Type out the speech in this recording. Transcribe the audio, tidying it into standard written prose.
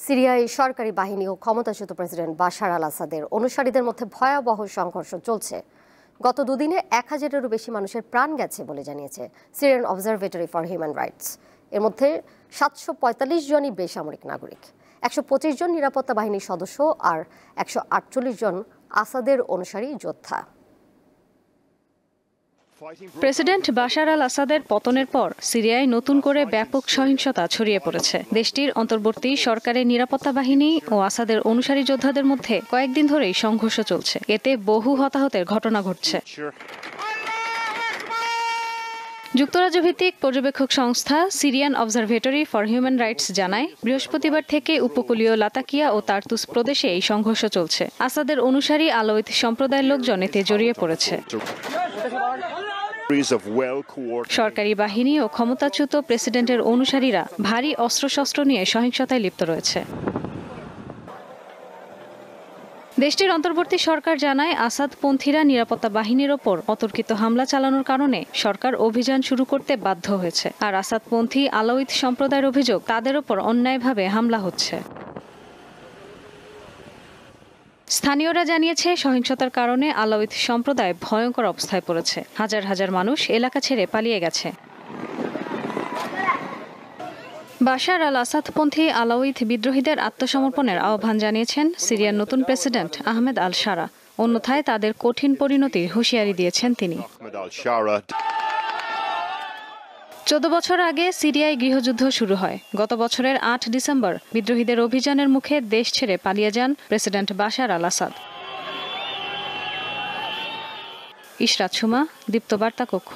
সিরিয়ায় সরকারি বাহিনী ও ক্ষমতাচ্যুত প্রেসিডেন্ট বাশার আল আসাদের অনুসারীদের মধ্যে ভয়াবহ সংঘর্ষ চলছে। গত দুদিনে 1000-এরও বেশি মানুষের প্রাণ গেছে বলে জানিয়েছে Syrian observatory for human rights. এর মধ্যে 745 জনই বেসামরিক নাগরিক, 125 জন নিরাপত্তা বাহিনীর সদস্য আর 148 জন আসাদের অনুসারী যোদ্ধা। প্রেসিডেন্ট বাশার আল আসাদের পতনের পর সিরিয়ায় নতুন করে ব্যাপক সহিংসতা ছড়িয়ে পড়েছে। দেশটির অন্তর্বর্তী সরকারের নিরাপত্তা বাহিনী ও আসাদের অনুসারী যোদ্ধাদের মধ্যে কয়েকদিন ধরেই সংঘর্ষ চলছে। এতে বহু হতাহতের ঘটনা ঘটছে। যুক্তরাজ্য ভিত্তিক পর্যবেক্ষক সংস্থা Syrian observatory for human rights জানায়, বৃহস্পতিবার থেকে উপকূলীয় লাতাকিয়া ও তার্তুস প্রদেশে এই সংঘর্ষ চলছে। আসাদের অনুসারী আলাউইত সম্প্রদায়ের লোকজন এতে জড়িয়ে পড়েছে। সরকারি বাহিনী ও ক্ষমতাচ্যুত প্রেসিডেন্টের অনুসারীরা ভারী অস্ত্রশস্ত্র নিয়ে সহিংসতায় লিপ্ত রয়েছে। দেশটির অন্তর্বর্তী সরকার জানায়, আসাদপন্থীরা নিরাপত্তা বাহিনীর ওপর অতর্কিত হামলা চালানোর কারণে সরকার অভিযান শুরু করতে বাধ্য হয়েছে। আর আসাদপন্থী আলাউইত সম্প্রদায়ের অভিযোগ, তাদের ওপর অন্যায়ভাবে হামলা হচ্ছে। স্থানীয়রা জানিয়েছে, সহিংসতার কারণে আলাউইত সম্প্রদায় ভয়ঙ্কর অবস্থায় পড়েছে। হাজার হাজার মানুষ এলাকা ছেড়ে পালিয়ে গেছে। বাশার আল আসাদপন্থী আলাউইত বিদ্রোহীদের আত্মসমর্পণের আহ্বান জানিয়েছেন সিরিয়ার নতুন প্রেসিডেন্ট আহমেদ আল শারা। অন্যথায় তাদের কঠিন পরিণতির হুঁশিয়ারি দিয়েছেন তিনি। 14 বছর আগে সিরিয়ায় গৃহযুদ্ধ শুরু হয়। গত বছরের 8 ডিসেম্বর বিদ্রোহীদের অভিযানের মুখে দেশ ছেড়ে পালিয়ে যান প্রেসিডেন্ট বাশার আল আসাদ। ইশরাত সুমা, দীপ্ত বার্তা কক্ষ।